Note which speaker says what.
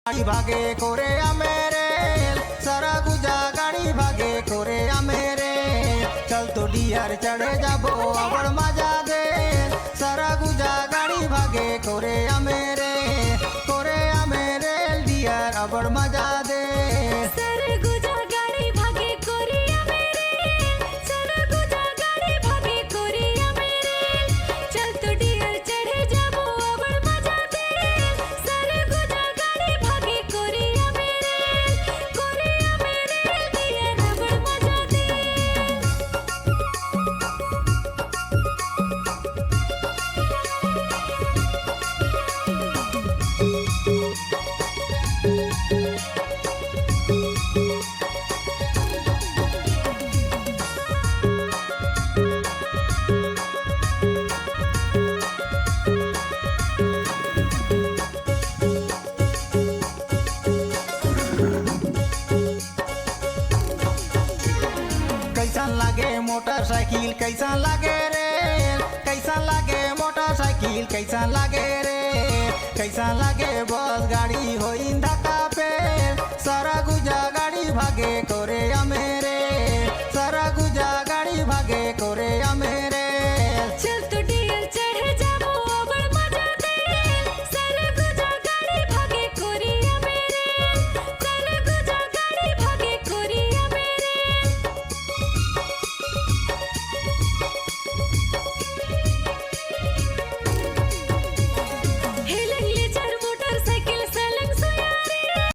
Speaker 1: गाड़ी भागे कोरे मेरे सारा गुजा गाड़ी भागे कोरे मेरे चल तो डियर चढ़े जाबो अबड़ मजा दे सारा गुजा गाड़ी भागे कोरे मेरे डियर अबड़ मजा दे
Speaker 2: सरगुजा गाड़ी भागे कोरिया मेरे सरगुजा गाड़ी भागे कोरिया मेरे चल तो डियर चढ़े जाबो अबड़ मजा दे सरगुजा गाड़ी भागे कोरिया मेरे डियर अबड़ मजा दे।
Speaker 1: कैसा लागे मोटरसाइकिल कैसा लागे रे कैसा लागे मोटरसाइकिल कैसा लागे रे कैसा लागे बस गाड़ी होई धक्का पे सारा गुजा गाड़ी भागे कोरे मेरे सारा गुजा गाड़ी भागे कोरे मेरे